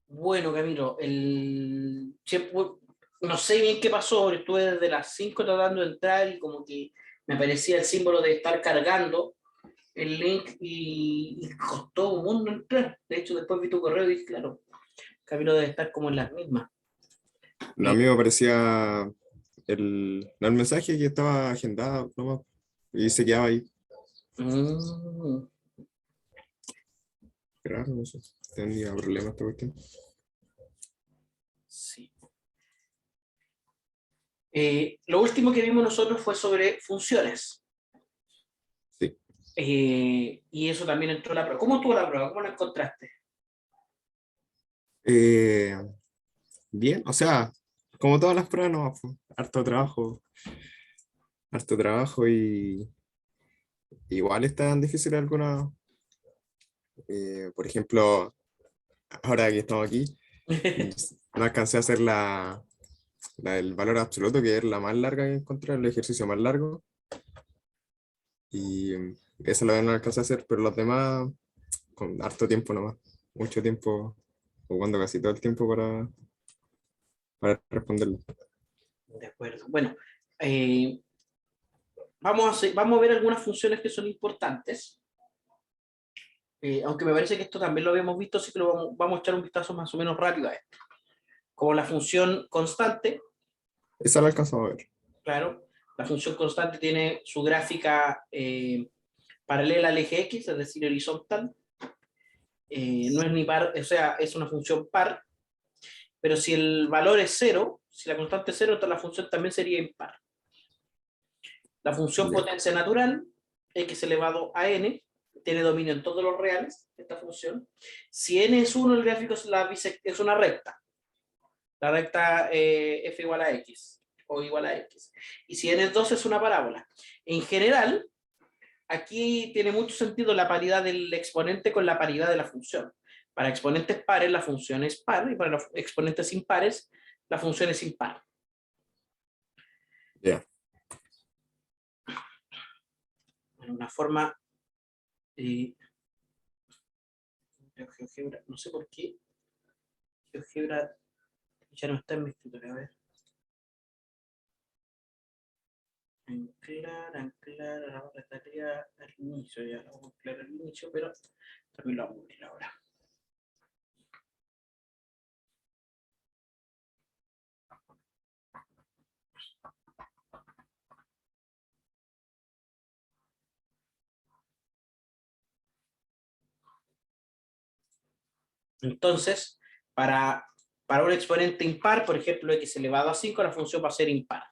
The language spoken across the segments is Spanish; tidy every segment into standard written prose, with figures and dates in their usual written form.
Bueno, Camilo, no sé bien qué pasó, pero estuve desde las 5 tratando de entrar y como que me aparecía el símbolo de estar cargando el link y costó un mundo entrar. De hecho, después vi tu correo y dije, claro, Camilo debe estar como en las mismas. No, a Eh, mí me parecía no, el mensaje que estaba agendado nomás, y se quedaba ahí. mm, Qué raro, no sé. Tenía problemas esta cuestión. sí. Lo último que vimos nosotros fue sobre funciones. Sí. Y eso también entró en la prueba. ¿Cómo estuvo la prueba? ¿Cómo la encontraste? Eh, Bien, o sea, como todas las pruebas, no, fue harto trabajo y igual están difíciles algunas. Por ejemplo, ahora que estamos aquí, no alcancé a hacer la del valor absoluto, que es la más larga que encontré, el ejercicio más largo. Y esa la no alcancé a hacer, pero los demás con harto tiempo nomás. Mucho tiempo, jugando casi todo el tiempo para responderlo. De acuerdo. Bueno, eh, vamos a ver algunas funciones que son importantes. Aunque me parece que esto también lo habíamos visto, así que vamos a echar un vistazo más o menos rápido a esto. Como la función constante, Esa la alcanzamos a ver. claro, la función constante tiene su gráfica paralela al eje X, es decir, horizontal. No es ni par, o sea, es una función par, pero si el valor es cero, si la constante es cero, entonces la función también sería impar. La función Ya. potencia natural, x elevado a n, tiene dominio en todos los reales, esta función. Si n es 1, el gráfico es una recta. La recta f igual a x o igual a x. Y si n es 2, es una parábola. En general, aquí tiene mucho sentido la paridad del exponente con la paridad de la función. Para exponentes pares, la función es par, y para los exponentes impares, la función es impar. Ya. En una forma eh, GeoGebra, no sé por qué, GeoGebra ya no está en mi escritorio. A ver. Anclar, ahora estaría al inicio, ya lo vamos a anclar al inicio, pero también lo vamos a abrir ahora. Entonces, para un exponente impar, por ejemplo, x elevado a 5, la función va a ser impar.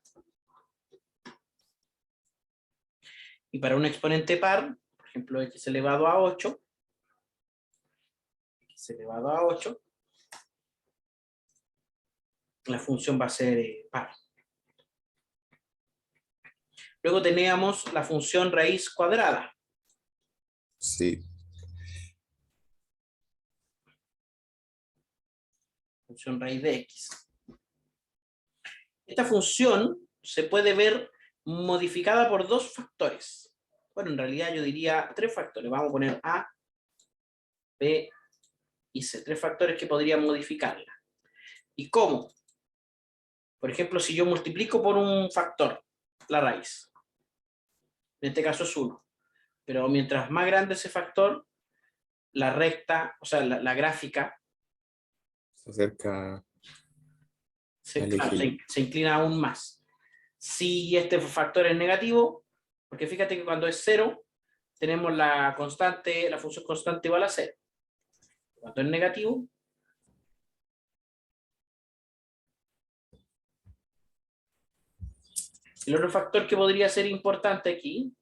Y para un exponente par, por ejemplo, x elevado a 8, x elevado a 8, la función va a ser par. Luego teníamos la función raíz cuadrada, Sí. función raíz de x. Esta función se puede ver modificada por dos factores. Bueno, en realidad yo diría tres factores. Vamos a poner A, B y C. Tres factores que podrían modificarla. ¿Y cómo? Por ejemplo, si yo multiplico por un factor la raíz, en este caso es 1, pero mientras más grande ese factor, la recta, o sea, la gráfica, Se acerca al claro, eje Y. se inclina aún más. Si este factor es negativo, porque fíjate que cuando es 0, tenemos la constante, la función constante igual a 0. Cuando es negativo, el otro factor que podría ser importante aquí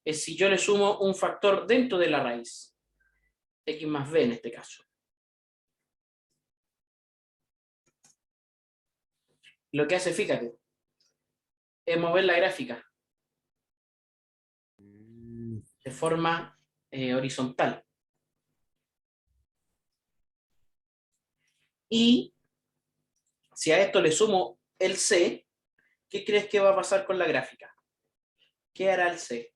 es si yo le sumo un factor dentro de la raíz, x más b en este caso. Lo que hace, fíjate, es mover la gráfica Mm, de forma horizontal. Y si a esto le sumo el c, ¿qué crees que va a pasar con la gráfica? ¿Qué hará el c?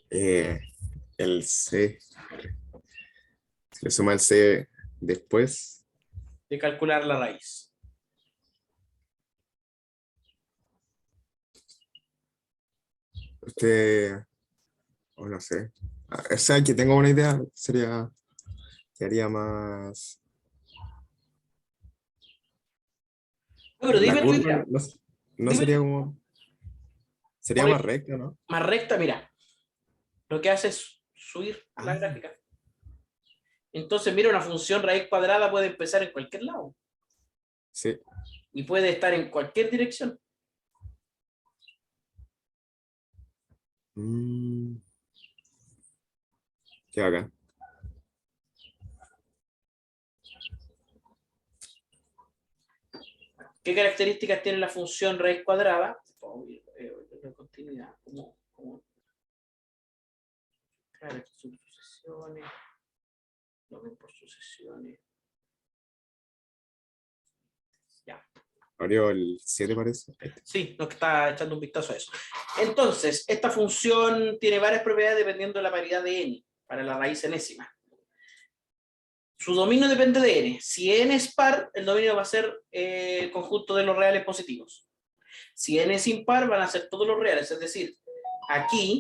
eh, el C Se le suma el c después. de calcular la raíz. Usted, o no sé. O sea, que tengo una idea, sería más. No, pero La dime tu curva idea. no Dime sería como. Sería por más ejemplo, recta, ¿no? más recta, mira. Lo que hace es subir la Ah, gráfica. Entonces, mira, una función raíz cuadrada puede empezar en cualquier lado sí. y puede estar en cualquier dirección. Mm, qué bacán. ¿Qué características tiene la función raíz cuadrada? La continuidad. Claro, estas son sucesiones. Lo ven por sucesiones. Ya. Abrió el 7 parece. Ahí está. Sí, nos está echando un vistazo a eso. Entonces, esta función tiene varias propiedades dependiendo de la paridad de n para la raíz enésima. Su dominio depende de n. Si n es par, el dominio va a ser el conjunto de los reales positivos. Si n es impar, van a ser todos los reales. Es decir, aquí,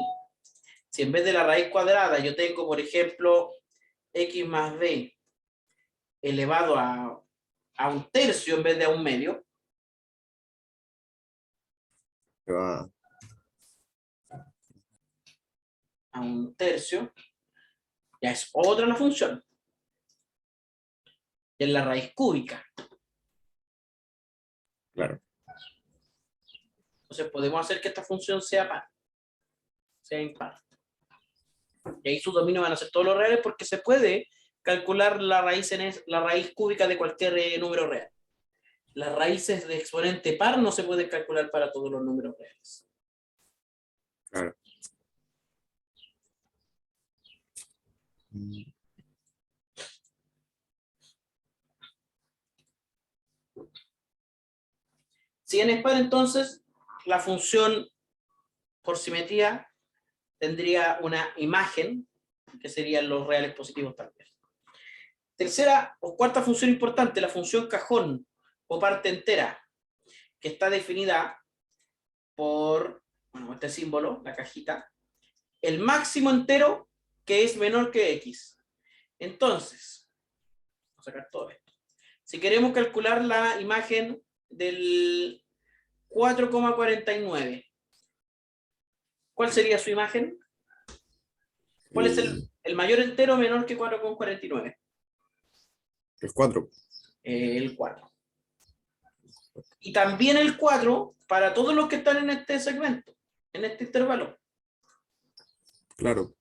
si en vez de la raíz cuadrada yo tengo, por ejemplo, x más b elevado a un tercio en vez de a un medio, Se va- a un tercio, ya es otra la función. Y es la raíz cúbica. Claro. Entonces podemos hacer que esta función sea par, sea impar. Y ahí sus dominios van a ser todos los reales porque se puede calcular la raíz cúbica de cualquier número real. Las raíces de exponente par no se pueden calcular para todos los números reales. Claro. Mm, Si n es par, entonces la función por simetría tendría una imagen que serían los reales positivos también. Tercera o cuarta función importante, la función cajón o parte entera, que está definida por este símbolo, la cajita, el máximo entero que es menor que x. Entonces, vamos a sacar todo esto. Si queremos calcular la imagen del 4,49, ¿cuál sería su imagen? ¿Cuál es El, el mayor entero menor que 4,49? el 4. El 4. Y también el 4 para todos los que están en este segmento, en este intervalo. Claro.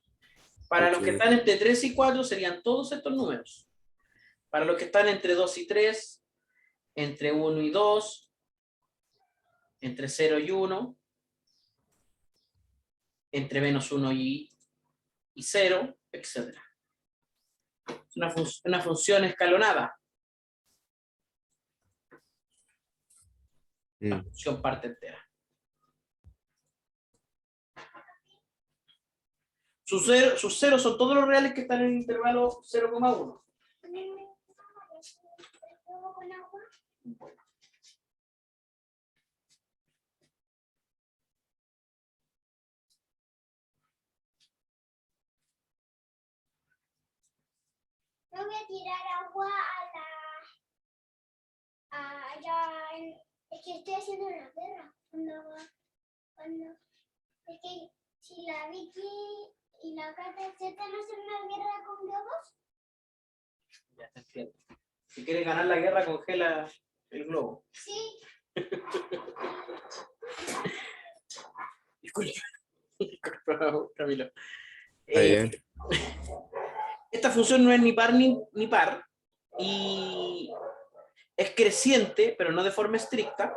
Para los que Porque, están entre 3 y 4 serían todos estos números. Para los que están entre 2 y 3, entre 1 y 2, entre 0 y 1, entre menos 1 y 0, etc. Es una función escalonada, una mm, función parte entera. Sus ceros son todos los reales que están en el intervalo 0,1. No voy a tirar agua allá es que estoy haciendo la guerra. Es que si la Vicky y la Cata aceptan hacer una guerra con globos, Ya te entiendo. Si quieres ganar la guerra, congela el globo. sí. Disculpe, Camilo. está bien. Esta función no es ni par ni par y es creciente, pero no de forma estricta.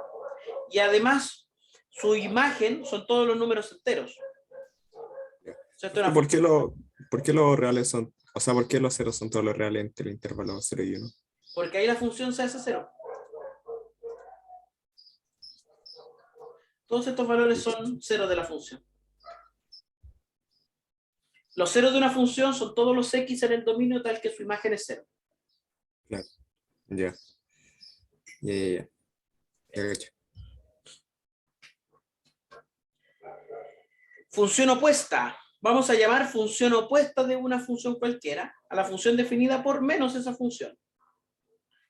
Y además, su imagen son todos los números enteros. Ya. O sea, esto es una ¿Por función, por qué los reales son, o sea, por qué los ceros son todos los reales entre el intervalo 0 y 1? porque ahí la función se hace cero. Todos estos valores son cero de la función. Los ceros de una función son todos los x en el dominio tal que su imagen es cero. Claro. Ya. Ya. Ya, cacho. Función opuesta. Vamos a llamar función opuesta de una función cualquiera a la función definida por menos esa función.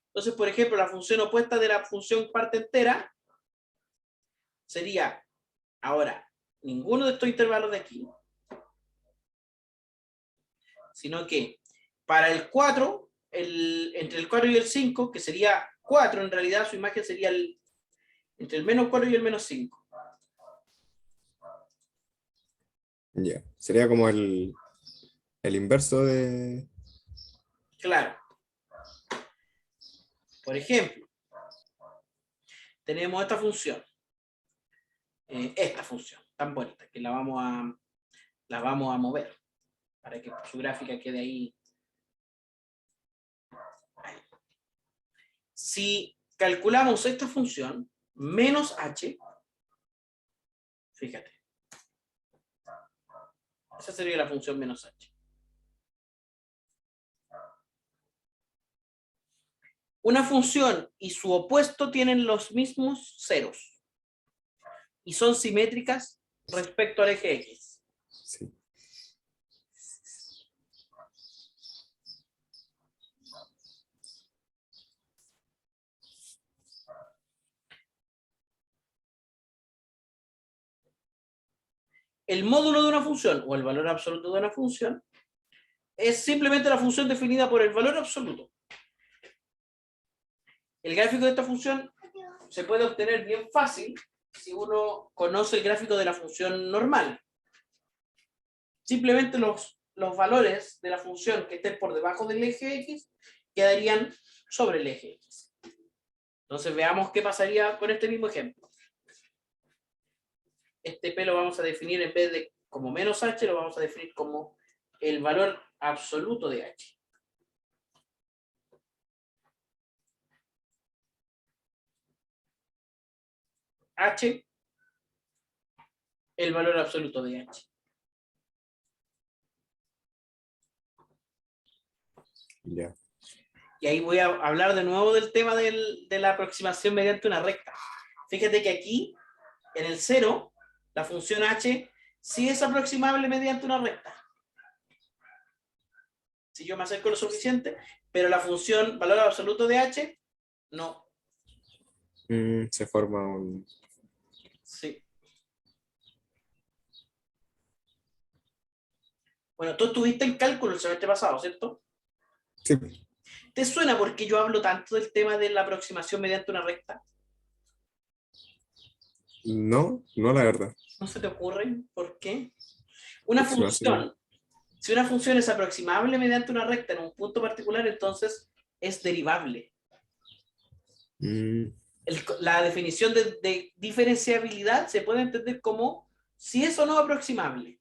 Entonces, por ejemplo, la función opuesta de la función parte entera sería, ahora, ninguno de estos intervalos de aquí, sino que para el 4, entre el 4 y el 5, que sería 4, en realidad su imagen sería entre el menos 4 y el menos 5. Ya. Sería como el inverso de. Claro. Por ejemplo, tenemos esta función tan bonita, que la vamos a mover para que su gráfica quede ahí. Si calculamos esta función menos h, fíjate, esa sería la función menos h. Una función y su opuesto tienen los mismos ceros y son simétricas respecto al eje x. Sí. El módulo de una función o el valor absoluto de una función es simplemente la función definida por el valor absoluto. El gráfico de esta función se puede obtener bien fácil si uno conoce el gráfico de la función normal. Simplemente los valores de la función que estén por debajo del eje x quedarían sobre el eje x. Entonces veamos qué pasaría con este mismo ejemplo. Este p lo vamos a definir, en vez de como menos h, lo vamos a definir como el valor absoluto de h. H, el valor absoluto de h. Ya. Y ahí voy a hablar de nuevo del tema de la aproximación mediante una recta. Fíjate que aquí, en el 0, la función h sí es aproximable mediante una recta. Si yo me acerco lo suficiente, pero la función valor absoluto de h, no. Se forma un. Sí. Bueno, tú estuviste en cálculo el semestre pasado, ¿cierto? Sí. ¿Te suena por qué yo hablo tanto del tema de la aproximación mediante una recta? No, no la verdad. ¿No se te ocurre por qué? Una Aproximación. función, si una función es aproximable mediante una recta en un punto particular, entonces es derivable. Mm, La definición de diferenciabilidad se puede entender como si es o no aproximable.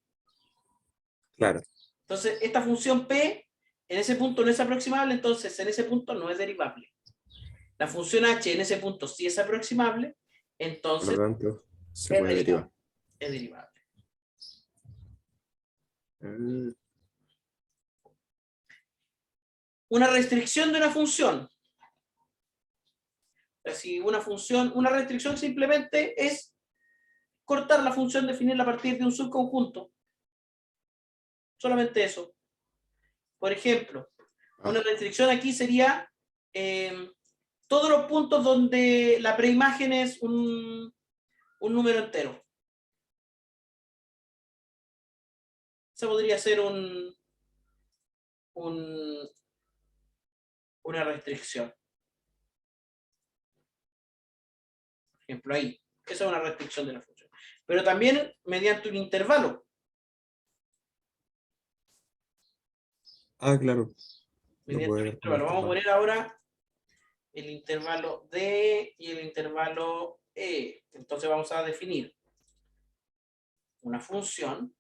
claro. Entonces, esta función p en ese punto no es aproximable, entonces en ese punto no es derivable. La función h en ese punto sí es aproximable, Por entonces lo tanto, se es puede derivable. derivar. Es derivable. Ah, Una restricción de una función. Si una restricción simplemente es cortar la función, definirla a partir de un subconjunto. Solamente eso. Por ejemplo, una restricción aquí sería todos los puntos donde la preimagen es un número entero. Esa podría ser una restricción. Por ejemplo, ahí. Esa es una restricción de la función. Pero también mediante un intervalo. claro. Lo Mediante un puede ver como intervalo. Vamos a intervalo. poner ahora el intervalo D y el intervalo E. Entonces vamos a definir una función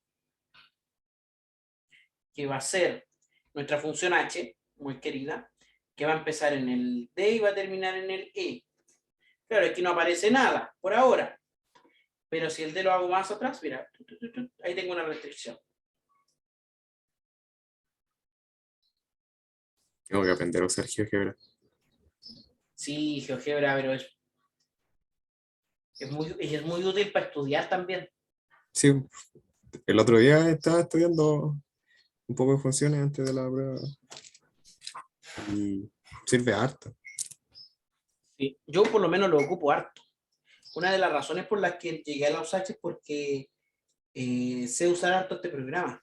que va a ser nuestra función h, muy querida, que va a empezar en el D y va a terminar en el E. Claro, aquí no aparece nada por ahora, pero si el D lo hago más atrás, mira, ahí tengo una restricción. Tengo que aprender a usar GeoGebra. Sí, GeoGebra, pero es muy útil para estudiar también. Sí, el otro día estaba estudiando un poco de funciones antes de la prueba y sirve harto. Sí, yo por lo menos lo ocupo harto. Una de las razones por las que llegué a la USACH es porque sé usar harto este programa.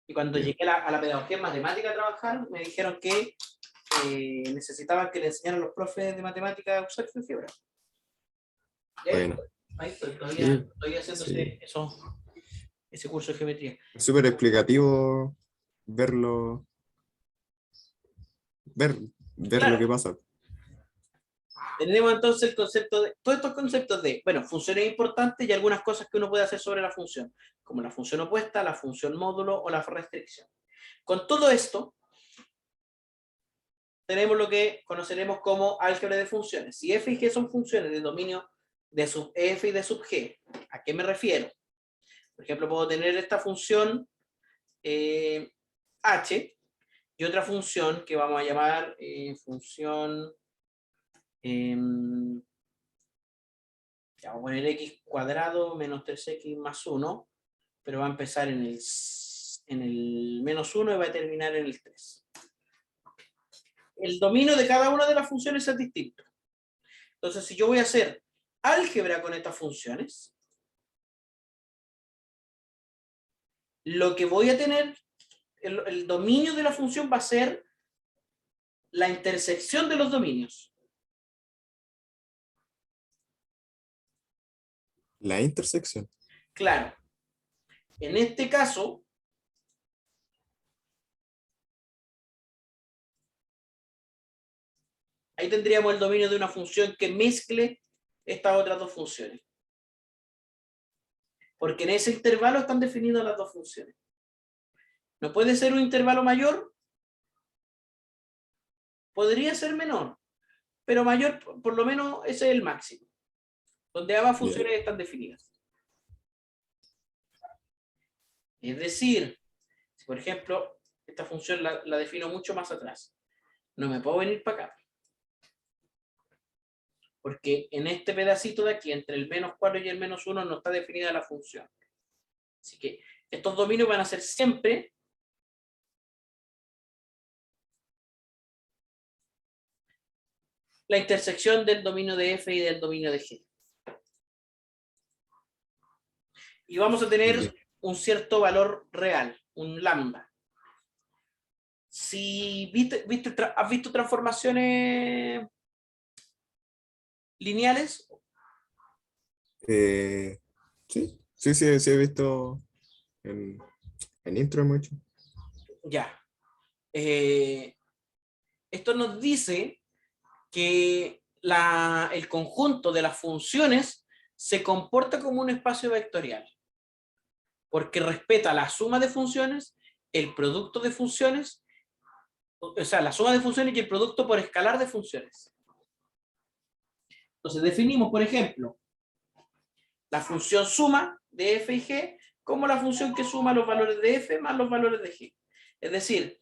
Y cuando Ya. llegué a la pedagogía en matemática a trabajar, me dijeron que necesitaban que le enseñaran a los profes de matemática a usar GeoGebra. Y Bueno, ahí estoy, sí, todavía haciendo sí. ese curso de geometría. Es súper explicativo verlo, ver, ver lo Claro, que pasa. tenemos entonces el concepto de, todos estos conceptos de, bueno, funciones importantes y algunas cosas que uno puede hacer sobre la función, como la función opuesta, la función módulo o la restricción. Con todo esto, tenemos lo que conoceremos como álgebra de funciones. Si f y g son funciones de dominio de sub f y de sub g, ¿a qué me refiero? Por ejemplo, puedo tener esta función h y otra función que vamos a llamar función, ya vamos a poner x cuadrado menos 3x más 1, pero va a empezar en el menos 1 y va a terminar en el 3. El dominio de cada una de las funciones es distinto. Entonces, si yo voy a hacer álgebra con estas funciones, lo que voy a tener, el dominio de la función va a ser la intersección de los dominios. La intersección. Claro, en este caso, ahí tendríamos el dominio de una función que mezcle estas otras dos funciones. Porque en ese intervalo están definidas las dos funciones. No puede ser un intervalo mayor, podría ser menor, pero mayor, por lo menos ese es el máximo, donde ambas Ya. funciones están definidas. Es decir, si por ejemplo esta función la defino mucho más atrás, no me puedo venir para acá, porque en este pedacito de aquí, entre el menos 4 y el menos 1, no está definida la función. Así que estos dominios van a ser siempre la intersección del dominio de f y del dominio de g. Y vamos a Ya. tener un cierto valor real, un lambda. Si has visto transformaciones lineales, Eh, sí, sí he visto en, en intro mucho. ya. Eh, esto nos dice que el conjunto de las funciones se comporta como un espacio vectorial, porque respeta la suma de funciones, el producto de funciones, o sea, la suma de funciones y el producto por escalar de funciones. Entonces definimos, por ejemplo, la función suma de f y g como la función que suma los valores de f más los valores de g. Es decir,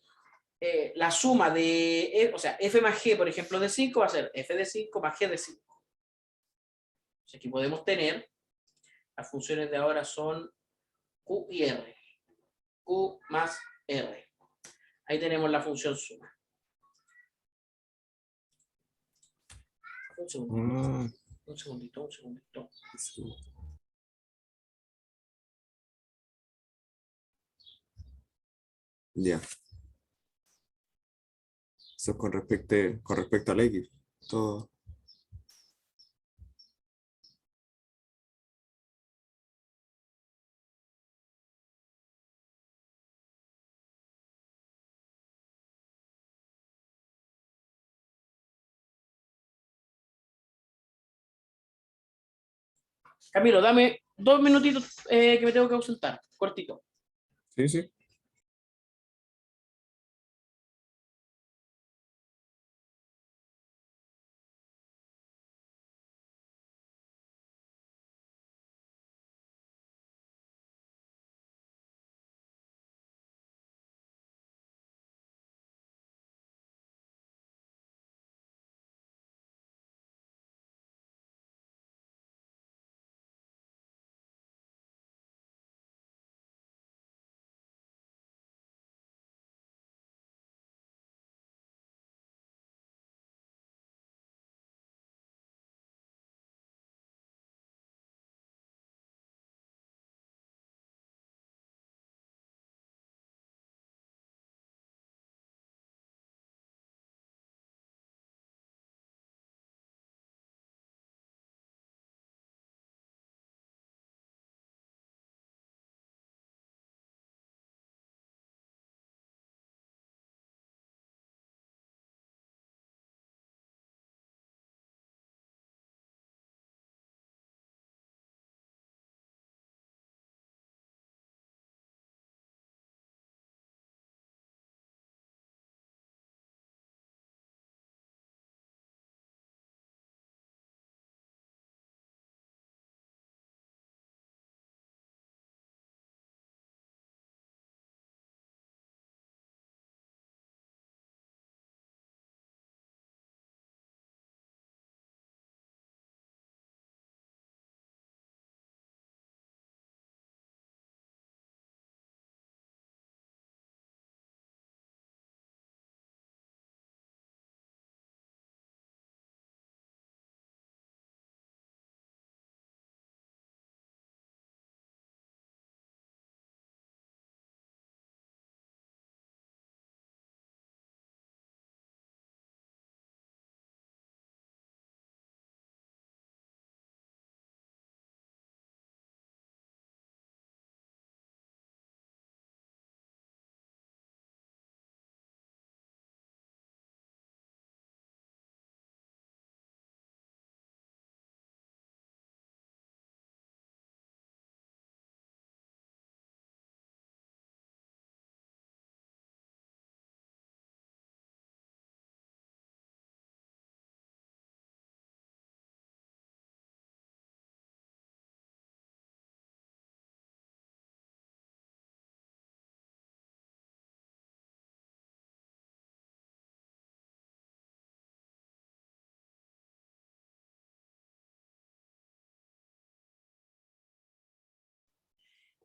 la suma de, o sea, f más g, por ejemplo, de 5 va a ser f de 5 más g de 5. Entonces aquí podemos tener, las funciones de ahora son q y r. Q más r. Ahí tenemos la función suma. Un segundito, Ah, un segundito, un segundito. sí. Ya. Eso con respecto al X. Todo. Camilo, dame 2 minutitos que me tengo que ausentar, cortito. Sí, sí.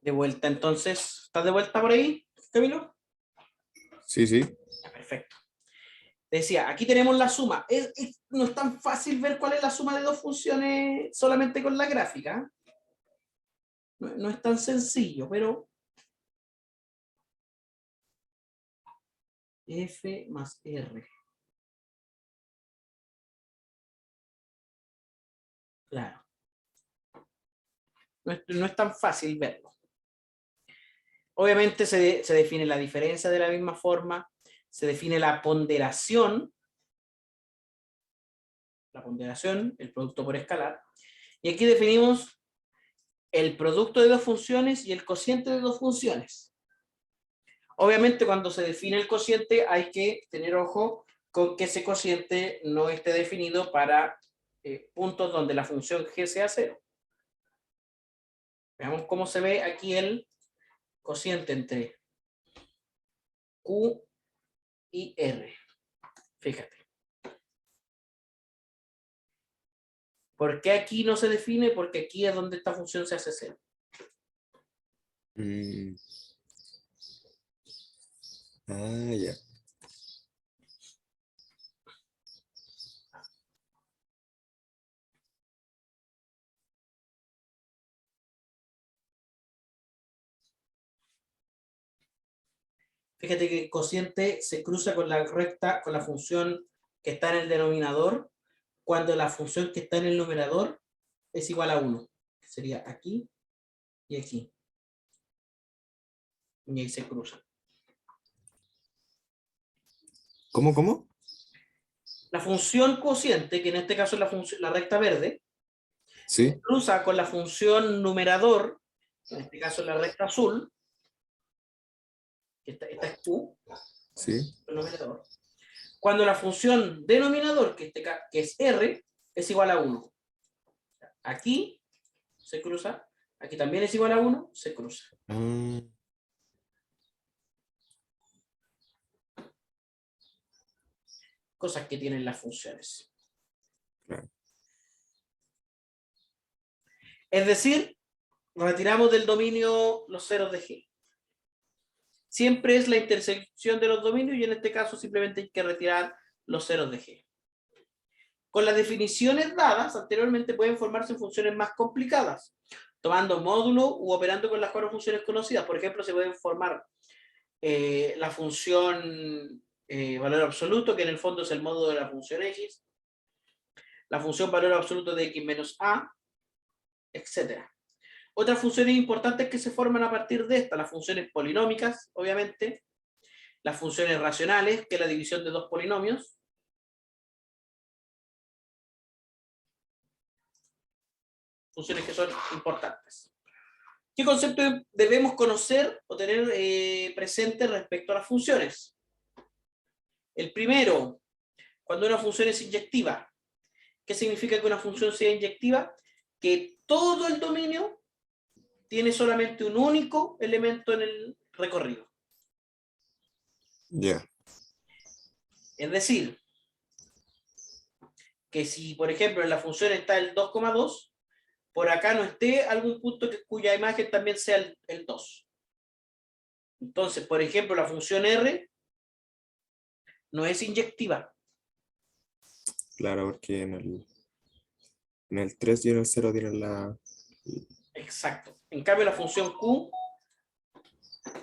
De vuelta, entonces, ¿estás de vuelta por ahí, Camilo? Sí, sí. Ya, perfecto. Decía, aquí tenemos la suma. No es tan fácil ver cuál es la suma de dos funciones solamente con la gráfica. No es tan sencillo, pero F más R. Claro. No es tan fácil verlo. Obviamente se define la diferencia de la misma forma, se define la ponderación, el producto por escalar, y aquí definimos el producto de dos funciones y el cociente de dos funciones. Obviamente cuando se define el cociente hay que tener ojo con que ese cociente no esté definido para puntos donde la función g sea 0. Veamos cómo se ve aquí el cociente entre Q y R. Fíjate. ¿Por qué aquí no se define? Porque aquí es donde esta función se hace 0. Mm. Ah, ya. Fíjate que el cociente se cruza con la recta, con la función que está en el denominador, cuando la función que está en el numerador es igual a 1, que sería aquí y aquí. Y ahí se cruzan. ¿Cómo, cómo? La función cociente, que en este caso es la recta verde, Sí, cruza con la función numerador, en este caso es la recta azul, que esta es Q, sí. el numerador, cuando la función denominador, que es R, es igual a 1. Aquí se cruza, aquí también es igual a 1, se cruza. Ah, Cosas que tienen las funciones. claro. Es decir, retiramos del dominio los ceros de G. Siempre es la intersección de los dominios y en este caso simplemente hay que retirar los ceros de G. Con las definiciones dadas anteriormente pueden formarse funciones más complicadas, tomando módulo u operando con las cuatro funciones conocidas. Por ejemplo, se pueden formar la función valor absoluto, que en el fondo es el módulo de la función X, la función valor absoluto de X menos A, etc. Otras funciones importantes que se forman a partir de esta, las funciones polinómicas, obviamente, las funciones racionales, que es la división de dos polinomios, funciones que son importantes. ¿Qué concepto debemos conocer o tener presente respecto a las funciones? El primero, cuando una función es inyectiva. ¿Qué significa que una función sea inyectiva? Que todo el dominio tiene solamente un único elemento en el recorrido. Ya. Es decir, que si, por ejemplo, en la función está el 2,2, por acá no esté algún punto cuya imagen también sea el 2. Entonces, por ejemplo, la función R no es inyectiva. Claro, porque en el 3 y en el 0 tienen la... Exacto. En cambio, la función Q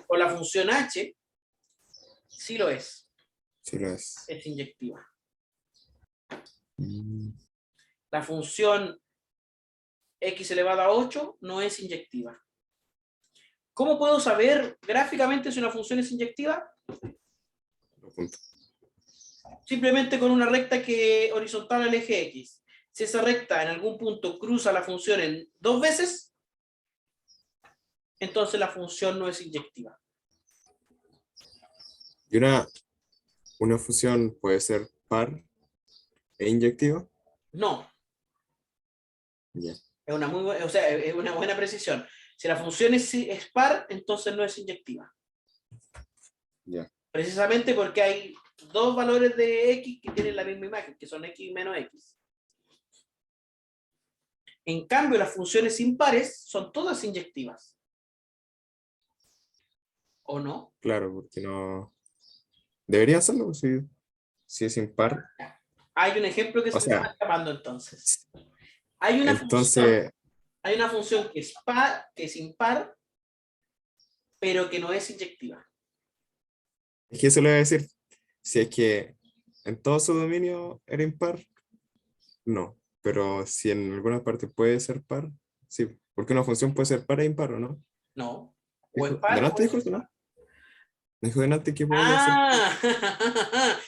o la función H sí lo es. Sí lo es. Es inyectiva. Mm. La función x elevado a 8 no es inyectiva. ¿Cómo puedo saber gráficamente si una función es inyectiva? Punto. Simplemente con una recta que horizontal al eje X. Si esa recta en algún punto cruza la función en 2 veces, entonces la función no es inyectiva. Y una función puede ser par e inyectiva. No, Ya. es una, o sea, es una buena precisión. Si la función es par, entonces no es inyectiva. Ya. Precisamente porque hay dos valores de x que tienen la misma imagen, que son x menos x. En cambio, las funciones impares son todas inyectivas. ¿o no? Claro, porque no. Debería hacerlo si es impar. Hay un ejemplo que O se me está sea, escapando entonces. Hay una función, entonces, hay una función que es impar, pero que no es inyectiva. es que eso le voy a decir. Si es que en todo su dominio era impar, no. Pero si en alguna parte puede ser par, sí. Porque una función puede ser par e impar, ¿o no? No. O es par o Delante es dijo eso, impar. ¿no? Dijo delante que podía ser. Ah,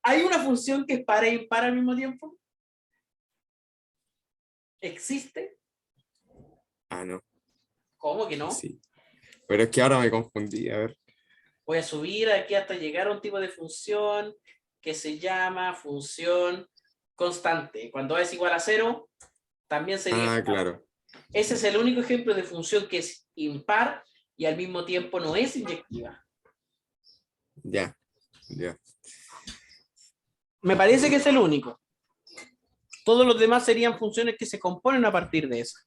¿hay una función que es par e impar al mismo tiempo? ¿Existe? Ah, no. ¿Cómo que no? Sí. Pero es que ahora me confundí. A ver. Voy a subir aquí hasta llegar a un tipo de función que se llama función constante. Cuando es igual a 0, también sería Ah, impar. claro. Ese es el único ejemplo de función que es impar y al mismo tiempo no es inyectiva. Ya. Ya. Me parece que es el único. Todos los demás serían funciones que se componen a partir de esa.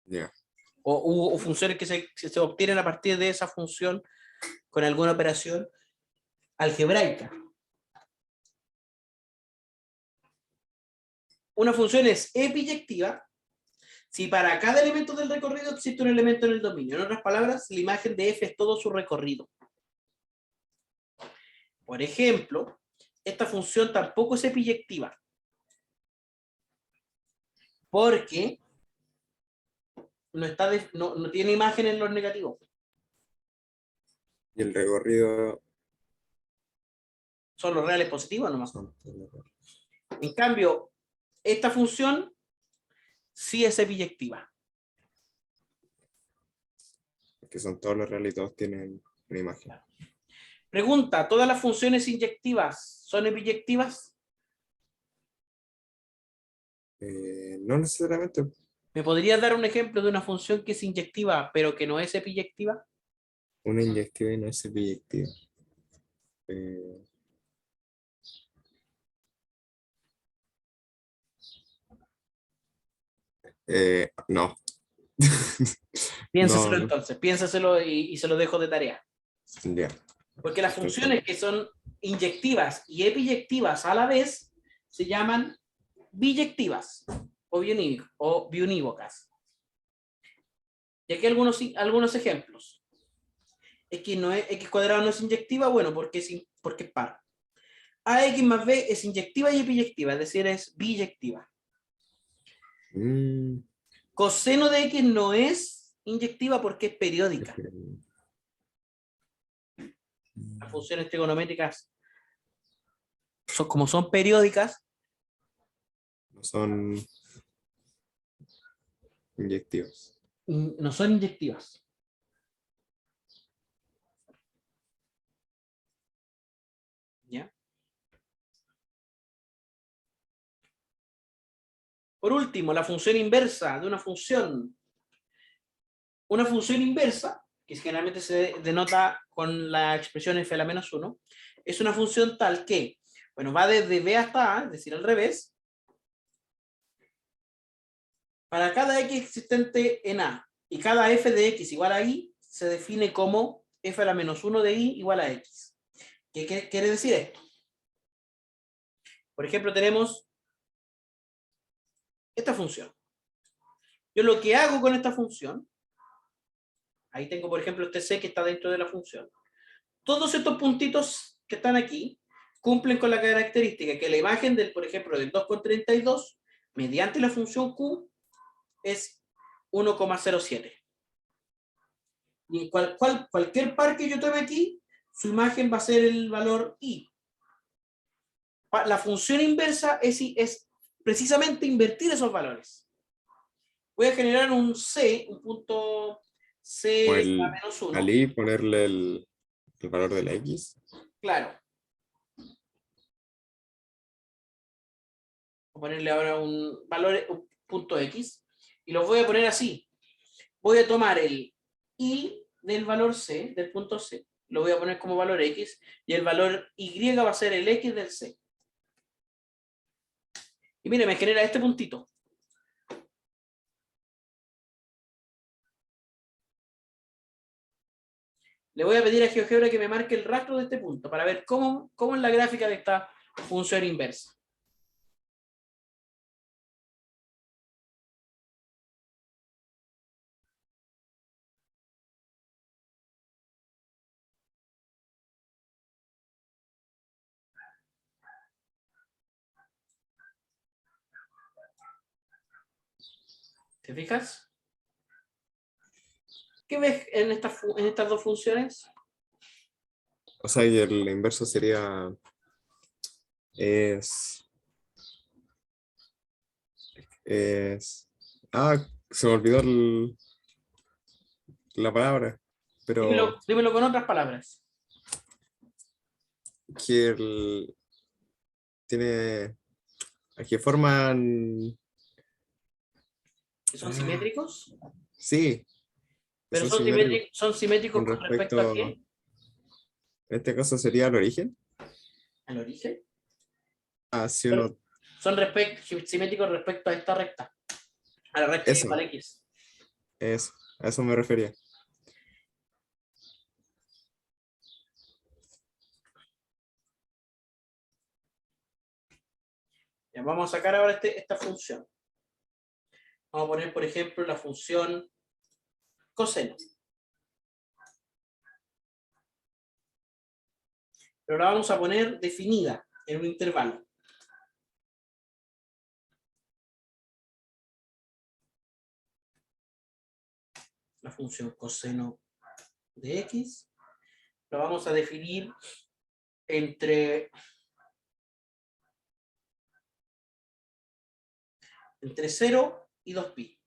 Ya. O funciones que se obtienen a partir de esa función con alguna operación algebraica. Una función es epiyectiva si para cada elemento del recorrido existe un elemento en el dominio. En otras palabras, la imagen de f es todo su recorrido. Por ejemplo, esta función tampoco es epiyectiva, porque no tiene imagen en los negativos. Y el recorrido Son los reales positivos nomás. son En cambio, esta función sí es epiyectiva. que son todos los reales y todos tienen una imagen. Pregunta, ¿todas las funciones inyectivas son epiyectivas? No necesariamente ¿Me podrías dar un ejemplo de una función que es inyectiva, pero que no es epiyectiva? una inyectiva y no es biyectiva. Eh, no. Piénsaselo No, entonces, piénsaselo y se lo dejo de tarea. ya. Porque las funciones que son inyectivas y epiyectivas a la vez se llaman biyectivas o biunívocas. Y aquí algunos ejemplos. X cuadrado no es inyectiva, bueno, porque es par. AX más B es inyectiva y epiyectiva, es decir, es biyectiva. Mm, Coseno de X no es inyectiva porque es periódica. Las funciones trigonométricas como son periódicas, no son inyectivos. no son inyectivas. ¿Ya? Por último, la función inversa de una función. Una función inversa, que generalmente se denota con la expresión f a la menos 1, es una función tal que, bueno, va desde b hasta a, es decir, al revés, para cada x existente en a y cada f de x igual a y, se define como f a la menos 1 de y igual a x. ¿Qué quiere decir esto? Por ejemplo, tenemos esta función. Yo lo que hago con esta función, ahí tengo, por ejemplo, este c que está dentro de la función. Todos estos puntitos que están aquí cumplen con la característica que la imagen del, por ejemplo, del 2,32 mediante la función q es 1,07. Y cualquier par que yo tome aquí, su imagen va a ser el valor i. La función inversa es precisamente invertir esos valores. Voy a generar un c, un punto O c a menos 1. al ponerle el valor de la X. Claro. Voy a ponerle ahora un valor, un punto x, y los voy a poner así. Voy a tomar el i del valor c, del punto c, lo voy a poner como valor x, y el valor y va a ser el x del c. Y mire, me genera este puntito. Le voy a pedir a GeoGebra que me marque el rastro de este punto para ver cómo es la gráfica de esta función inversa. ¿Te fijas? ¿Qué ves en estas dos funciones? O sea, y el inverso sería, es, se me olvidó la palabra, pero Dímelo con otras palabras. que tiene, que forman, ¿Que son simétricos? sí, que ¿Pero son simétricos son simétricos con con respecto a respecto, qué? en este caso sería el origen, ¿Al origen? si uno, Son simétricos respecto a esta recta. A la recta eso, igual X. a eso me refería. Ya, vamos a sacar ahora esta función. Vamos a poner, por ejemplo, la función coseno. Pero la vamos a poner definida en un intervalo. La función coseno de X. La vamos a definir entre 0 y 2pi.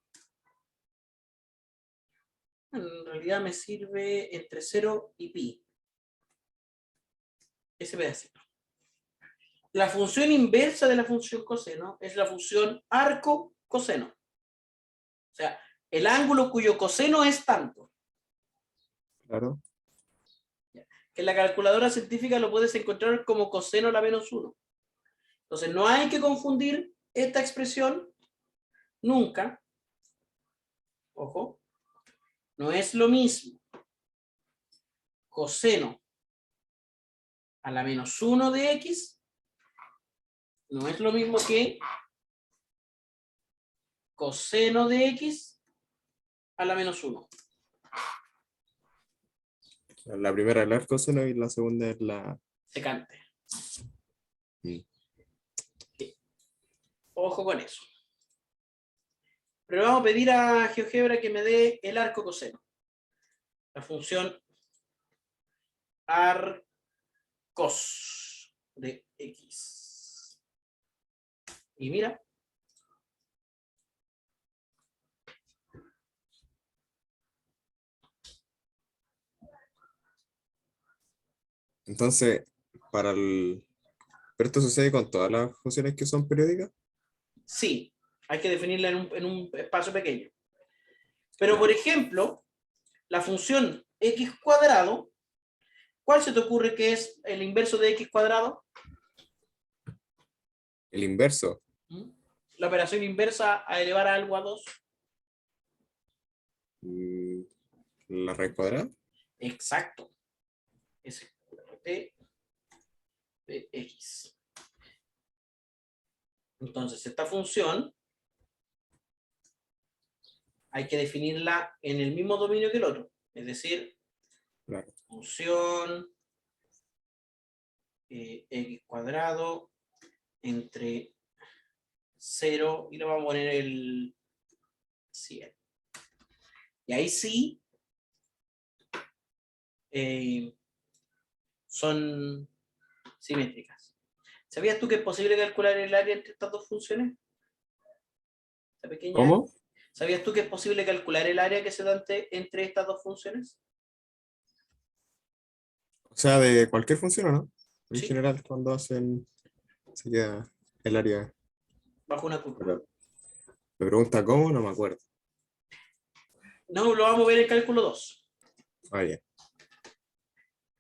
En realidad me sirve entre 0 y pi. Ese pedacito. La función inversa de la función coseno es la función arco coseno. O sea, el ángulo cuyo coseno es tanto. Claro, Que en la calculadora científica lo puedes encontrar como coseno a la menos 1. Entonces no hay que confundir esta expresión nunca. Ojo, no es lo mismo coseno a la menos 1 de X, no es lo mismo que coseno de X a la menos 1. la primera es el arco seno y la segunda es la... Secante. Sí. Ojo con eso. Pero vamos a pedir a GeoGebra que me dé el arco coseno. La función arcos de X. Y mira. Entonces, pero esto sucede con todas las funciones que son periódicas. Sí, hay que definirla en un espacio pequeño. Pero, Ya. por ejemplo, la función x cuadrado, ¿cuál se te ocurre que es el inverso de x cuadrado? El inverso, La operación inversa a elevar a algo a 2. mm, la raíz cuadrada. Exacto. Es de x. Entonces, esta función hay que definirla en el mismo dominio que el otro. Es decir, Claro. función x cuadrado entre 0 y le vamos a poner el 100. Y ahí sí son simétricas. ¿Sabías tú que es posible calcular el área entre estas dos funciones? ¿Esta pequeña área? ¿Cómo? ¿Sabías tú que es posible calcular el área que se da entre estas dos funciones? O sea, de cualquier función, ¿o no? En Sí, general, cuando se queda el área. bajo una curva. Pero me pregunta cómo, no me acuerdo. No, lo vamos a ver en cálculo 2. Ah, ya.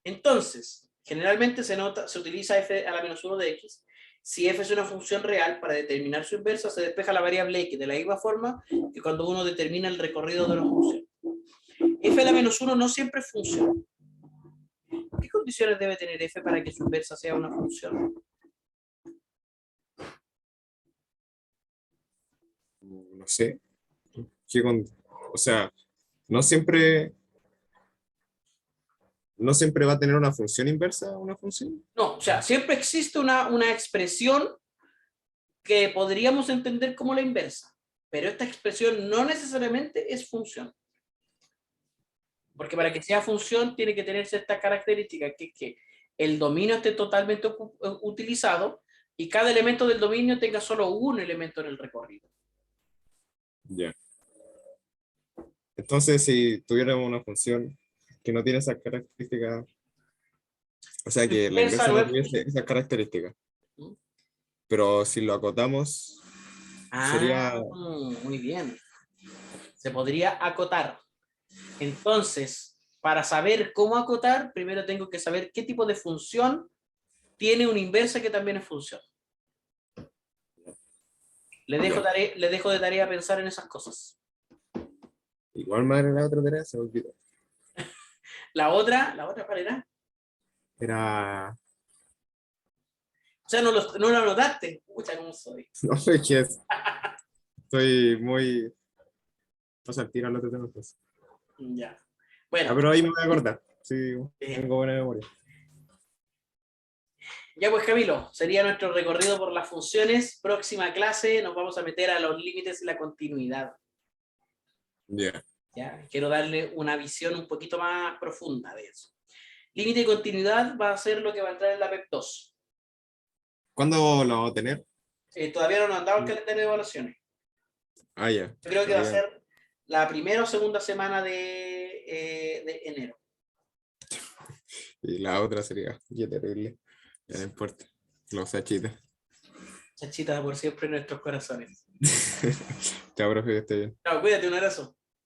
Entonces, generalmente se utiliza f a la menos 1 de x. Si f es una función real, para determinar su inversa se despeja la variable x de la misma forma que cuando uno determina el recorrido de una función. F a la menos 1 no siempre funciona. ¿Qué condiciones debe tener f para que su inversa sea una función? No sé. O sea, no siempre, no siempre va a tener una función inversa una función. No, o sea, siempre existe una expresión que podríamos entender como la inversa, pero esta expresión no necesariamente es función. Porque para que sea función tiene que tener ciertas características, que es que el dominio esté totalmente utilizado y cada elemento del dominio tenga solo un elemento en el recorrido. Ya. Entonces, si tuviéramos una función que no tiene esas características, o sea, que la Inversa inversa no no es tuviese función. esas características, ¿Mm? pero si lo acotamos, sería, Muy bien. Se podría acotar. Entonces, para saber cómo acotar, primero tengo que saber qué tipo de función tiene una inversa que también es función. ya. Le dejo de tarea pensar en esas cosas. Igual más era la otra tarea, se me olvidó. La otra, ¿cuál era? Era, O sea, no lo anotaste. Pucha, ¿cómo soy? no sé qué es, estoy muy, no sé, al tiro al otro tema, pues. Ya. Bueno, Pero ahí me voy a acordar, sí, eh, tengo buena memoria. ya pues Camilo, sería nuestro recorrido por las funciones. Próxima clase nos vamos a meter a los límites y la continuidad. Ya. ¿Ya? Quiero darle una visión un poquito más profunda de eso. Límite y continuidad va a ser lo que va a entrar en la PEP 2. ¿Cuándo lo vamos a tener? Todavía no nos han dado el calendario de evaluaciones. Ah, ya. Yo creo que va a Todavía. ser la primera o segunda semana de enero. Y la otra sería, qué terrible. Ya no importa. Los sachitas. Chachita por siempre en nuestros corazones. Chao, profe, que esté bien. Chao, cuídate, un abrazo.